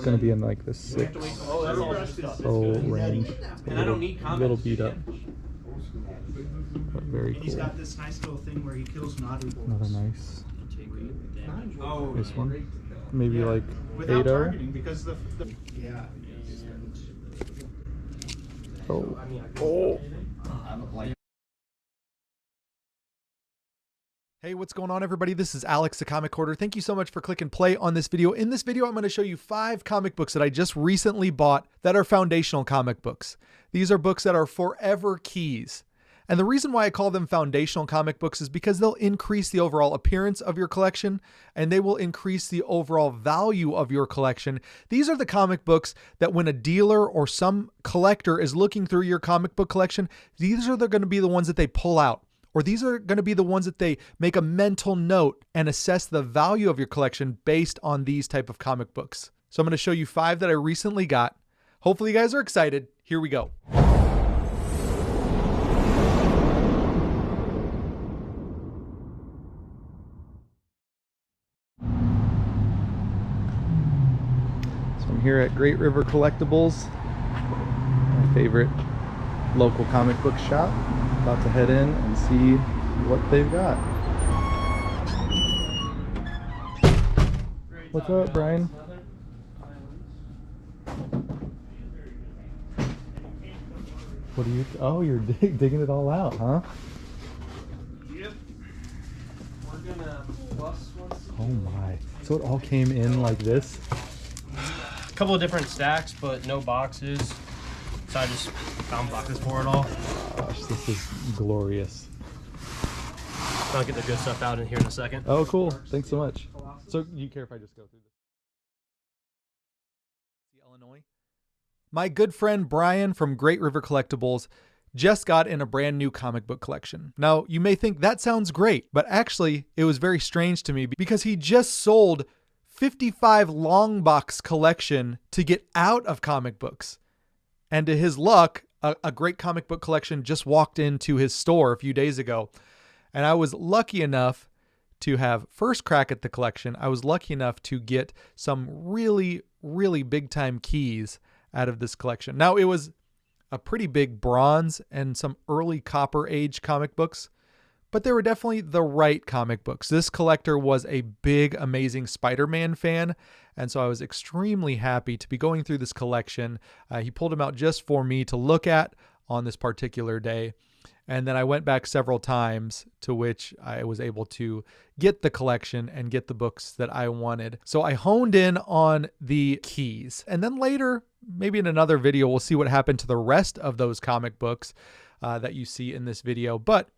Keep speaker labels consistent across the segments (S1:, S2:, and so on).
S1: going to be in like the 6 range.
S2: And I don't need comics.
S1: A little beat up. But very cool.
S3: He's got this nice little thing where he kills naughty boys.
S1: Another nice.
S2: Oh,
S1: This one. Maybe like
S3: Without
S1: 8-0.
S3: targeting, because yeah.
S1: Oh. Oh. Hey, what's going on, everybody? This is Alex, the Comic Hoarder. Thank you so much for clicking play on this video. In this video, I'm going to show you 5 comic books that I just recently bought that are foundational comic books. These are books that are forever keys. And the reason why I call them foundational comic books is because they'll increase the overall appearance of your collection and they will increase the overall value of your collection. These are the comic books that when a dealer or some collector is looking through your comic book collection, these are going to be the ones that they pull out. Or these are going to be the ones that they make a mental note and assess the value of your collection based on these type of comic books. So I'm going to show you 5 that I recently got. Hopefully you guys are excited. Here we go. So I'm here at Great River Collectibles, my favorite local comic book shop. About to head in and see what they've got. What's up, Brian? What are you? Oh, you're digging it all out, huh?
S2: Yep. We're gonna plus one.
S1: Oh my! So it all came in like this.
S2: A couple of different stacks, but no boxes. So I just found boxes for it all.
S1: Gosh, this is glorious.
S2: I'll get the good stuff out in here in a second.
S1: Oh, cool. Thanks so much. So, you care if I just go through this? Illinois. My good friend Brian from Great River Collectibles just got in a brand new comic book collection. Now, you may think that sounds great, but actually, it was very strange to me because he just sold 55 long box collection to get out of comic books. And to his luck, a great comic book collection just walked into his store a few days ago. And I was lucky enough to have first crack at the collection. I was lucky enough to get some really, really big time keys out of this collection. Now, it was a pretty big bronze and some early copper age comic books, but they were definitely the right comic books. This collector was a big, amazing Spider-Man fan, and so I was extremely happy to be going through this collection. He pulled them out just for me to look at on this particular day, and then I went back several times, to which I was able to get the collection and get the books that I wanted. So I honed in on the keys, and then later, maybe in another video, we'll see what happened to the rest of those comic books that you see in this video. But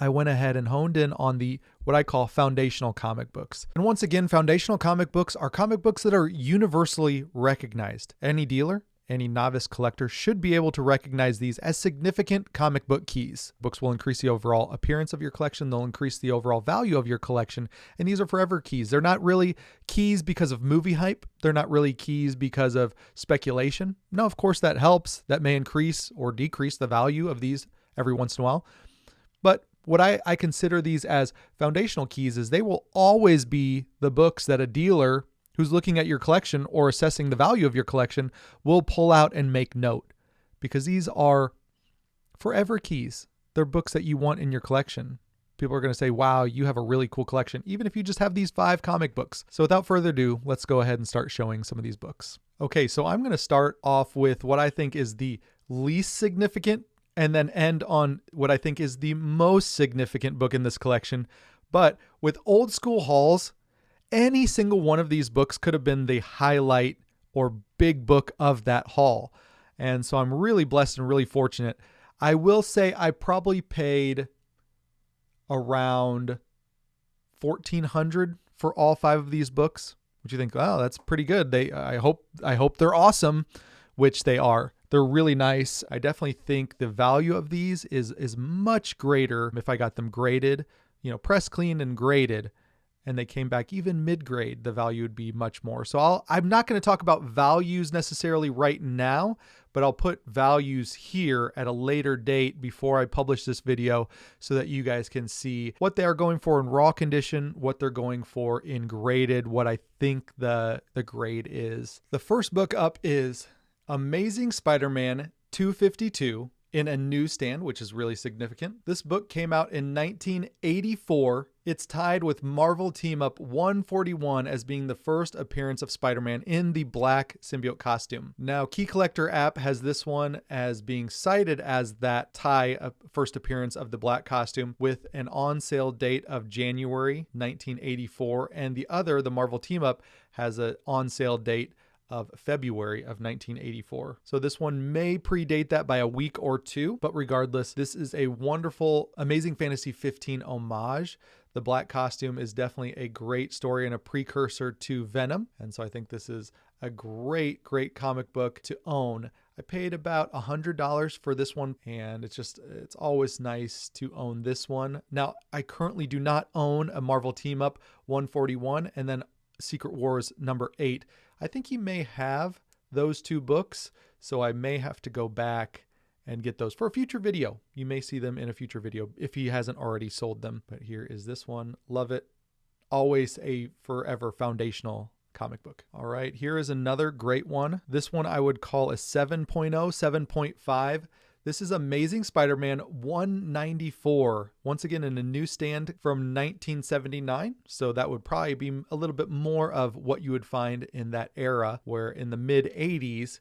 S1: I went ahead and honed in on the what I call foundational comic books. And once again, foundational comic books are comic books that are universally recognized. Any dealer, any novice collector should be able to recognize these as significant comic book keys. Books will increase the overall appearance of your collection. They'll increase the overall value of your collection. And these are forever keys. They're not really keys because of movie hype. They're not really keys because of speculation. No, of course that helps. That may increase or decrease the value of these every once in a while. But what I consider these as foundational keys is they will always be the books that a dealer who's looking at your collection or assessing the value of your collection will pull out and make note, because these are forever keys. They're books that you want in your collection. People are going to say, wow, you have a really cool collection, even if you just have these 5 comic books. So without further ado, let's go ahead and start showing some of these books. Okay, so I'm going to start off with what I think is the least significant and then end on what I think is the most significant book in this collection. But with old school hauls, any single one of these books could have been the highlight or big book of that haul. And so I'm really blessed and really fortunate. I will say I probably paid around $1,400 for all 5 of these books, which you think, oh, that's pretty good. I hope they're awesome, which they are. They're really nice. I definitely think the value of these is much greater if I got them graded, press cleaned and graded, and they came back even mid-grade, the value would be much more. So I'm not going to talk about values necessarily right now, but I'll put values here at a later date before I publish this video so that you guys can see what they are going for in raw condition, what they're going for in graded, what I think the grade is. The first book up is Amazing Spider-Man 252 in a newsstand, which is really significant. This book came out in 1984. It's tied with Marvel Team Up 141 as being the first appearance of Spider-Man in the black symbiote costume. Now, Key Collector app has this one as being cited as that first appearance of the black costume with an on-sale date of January 1984, and the other, the Marvel Team Up, has an on-sale date of February of 1984. So this one may predate that by a week or two, but regardless, this is a wonderful Amazing Fantasy 15 homage. The black costume is definitely a great story and a precursor to Venom. And so I think this is a great, great comic book to own. I paid about $100 for this one, and it's always nice to own this one. Now, I currently do not own a Marvel Team Up 141 and then Secret Wars number 8. I think he may have those two books, so I may have to go back and get those for a future video. You may see them in a future video if he hasn't already sold them. But here is this one. Love it. Always a forever foundational comic book. All right, here is another great one. This one I would call a 7.0, 7.5. This is Amazing Spider-Man 194, once again in a newsstand from 1979. So that would probably be a little bit more of what you would find in that era, where in the mid 80s,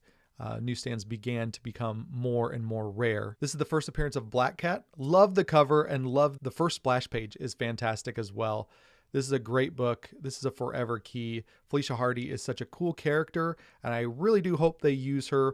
S1: newsstands began to become more and more rare. This is the first appearance of Black Cat. Love the cover and love the first splash page is fantastic as well. This is a great book. This is a forever key. Felicia Hardy is such a cool character, and I really do hope they use her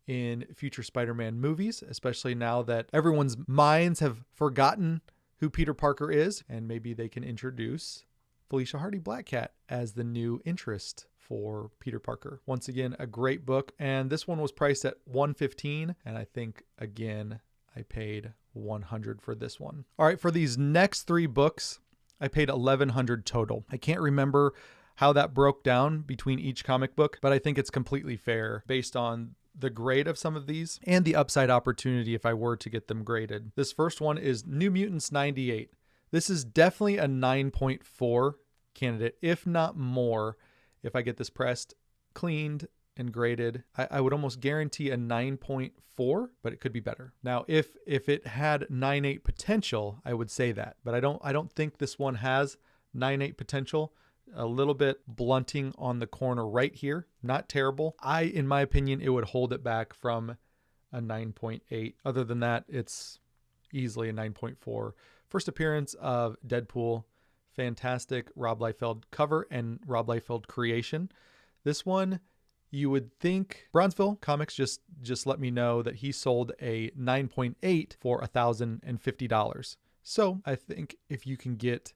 S1: in future Spider-Man movies, especially now that everyone's minds have forgotten who Peter Parker is, and maybe they can introduce Felicia Hardy Black Cat as the new interest for Peter Parker. Once again, a great book, and this one was priced at $115, and I think again I paid $100 for this one. All right, for these next three books, I paid $1,100 total. I can't remember how that broke down between each comic book, but I think it's completely fair based on the grade of some of these and the upside opportunity if I were to get them graded. This first one is New Mutants 98. This is definitely a 9.4 candidate, if not more. If I get this pressed, cleaned, and graded, I would almost guarantee a 9.4, but it could be better. Now, if it had 9.8 potential, I would say that, but I don't think this one has 9.8 potential. A little bit blunting on the corner right here. Not terrible. In my opinion, it would hold it back from a 9.8. Other than that, it's easily a 9.4. First appearance of Deadpool. Fantastic Rob Liefeld cover and Rob Liefeld creation. This one, you would think Bronzeville Comics just let me know that he sold a 9.8 for $1,050. So I think if you can get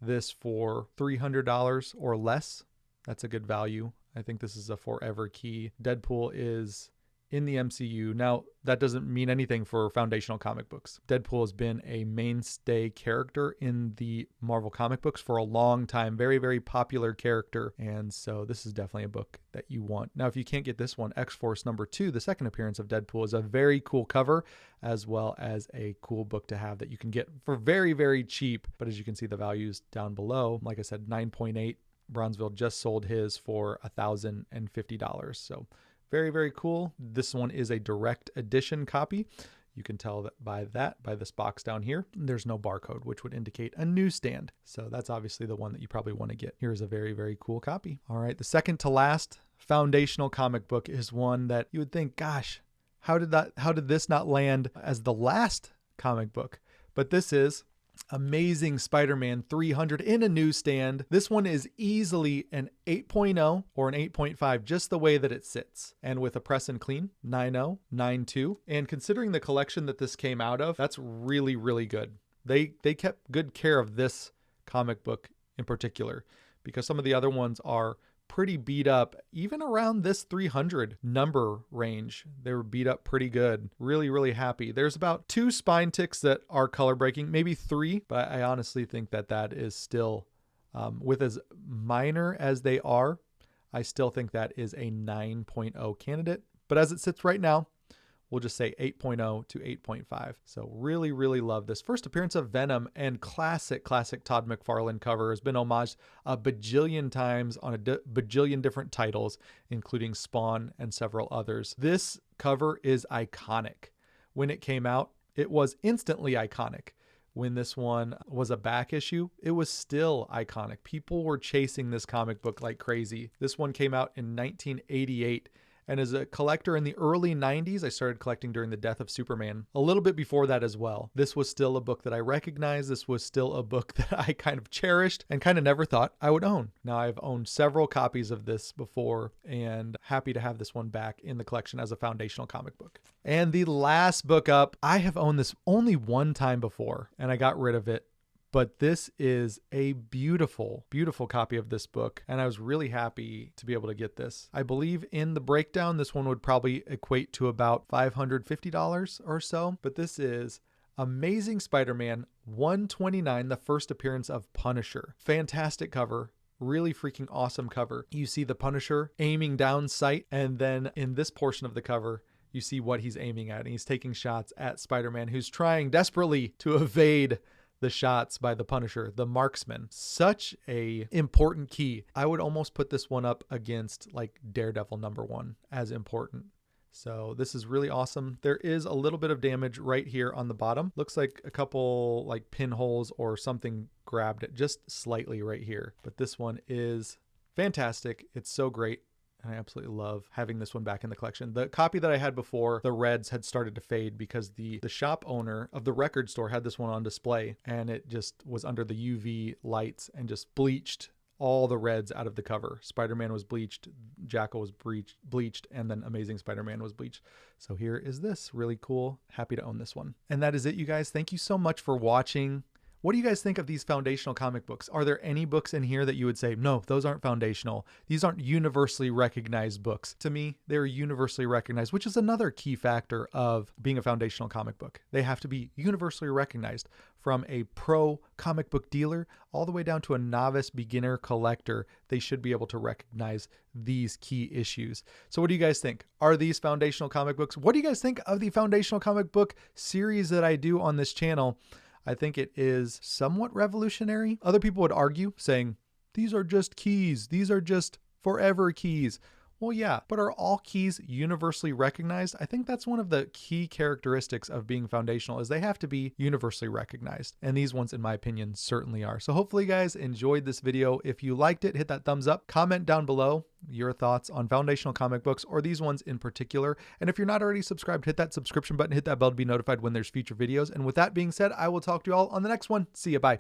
S1: this for $300 or less, that's a good value. I think this is a forever key. Deadpool is in the MCU. Now, that doesn't mean anything for foundational comic books. Deadpool has been a mainstay character in the Marvel comic books for a long time. Very, very popular character. And so this is definitely a book that you want. Now, if you can't get this one, X-Force number 2, the second appearance of Deadpool, is a very cool cover, as well as a cool book to have that you can get for very, very cheap. But as you can see, the values down below, like I said, 9.8. Bronzeville just sold his for $1,050. So very, very cool. This one is a direct edition copy. You can tell that by this box down here. There's no barcode, which would indicate a newsstand. So that's obviously the one that you probably want to get. Here's a very, very cool copy. All right, the second to last foundational comic book is one that you would think, gosh, how did this not land as the last comic book? But this is Amazing Spider-Man 300 in a newsstand. This one is easily an 8.0 or an 8.5, just the way that it sits. And with a press and clean, 9.0, 9.2. And considering the collection that this came out of, that's really, really good. They kept good care of this comic book in particular, because some of the other ones are pretty beat up, even around this 300 number range. They were beat up pretty good. Really, really happy. There's about 2 spine ticks that are color breaking, maybe 3, but I honestly think that is still, with as minor as they are, I still think that is a 9.0 candidate. But as it sits right now, we'll just say 8.0 to 8.5. So really, really love this. First appearance of Venom, and classic Todd McFarlane cover, has been homaged a bajillion times on a bajillion different titles, including Spawn and several others. This cover is iconic. When it came out, it was instantly iconic. When this one was a back issue, it was still iconic. People were chasing this comic book like crazy. This one came out in 1988. And as a collector in the early 90s, I started collecting during the death of Superman. A little bit before that as well. This was still a book that I recognized. This was still a book that I kind of cherished and kind of never thought I would own. Now, I've owned several copies of this before, and happy to have this one back in the collection as a foundational comic book. And the last book up, I have owned this only one time before, and I got rid of it. But this is a beautiful, beautiful copy of this book, and I was really happy to be able to get this. I believe in the breakdown, this one would probably equate to about $550 or so, but this is Amazing Spider-Man 129, the first appearance of Punisher. Fantastic cover. Really freaking awesome cover. You see the Punisher aiming down sight, and then in this portion of the cover, you see what he's aiming at, and he's taking shots at Spider-Man, who's trying desperately to evade the shots by the Punisher, the marksman. Such a important key. I would almost put this one up against like Daredevil #1 as important. So this is really awesome. There is a little bit of damage right here on the bottom. Looks like a couple like pinholes or something grabbed it just slightly right here. But this one is fantastic. It's so great. I absolutely love having this one back in the collection. The copy that I had before, the reds had started to fade because the shop owner of the record store had this one on display, and it just was under the UV lights and just bleached all the reds out of the cover. Spider-Man was bleached, Jackal was bleached, and then Amazing Spider-Man was bleached. So here is this. Really cool. Happy to own this one. And that is it, you guys. Thank you so much for watching. What do you guys think of these foundational comic books? Are there any books in here that you would say, no, those aren't foundational? These aren't universally recognized books. To me, they're universally recognized, which is another key factor of being a foundational comic book. They have to be universally recognized, from a pro comic book dealer all the way down to a novice beginner collector. They should be able to recognize these key issues. So what do you guys think? Are these foundational comic books? What do you guys think of the foundational comic book series that I do on this channel? I think it is somewhat revolutionary. Other people would argue, saying, these are just keys. These are just forever keys. Well, yeah, but are all keys universally recognized? I think that's one of the key characteristics of being foundational, is they have to be universally recognized. And these ones, in my opinion, certainly are. So hopefully you guys enjoyed this video. If you liked it, hit that thumbs up. Comment down below your thoughts on foundational comic books, or these ones in particular. And if you're not already subscribed, hit that subscription button, hit that bell to be notified when there's future videos. And with that being said, I will talk to you all on the next one. See ya. Bye.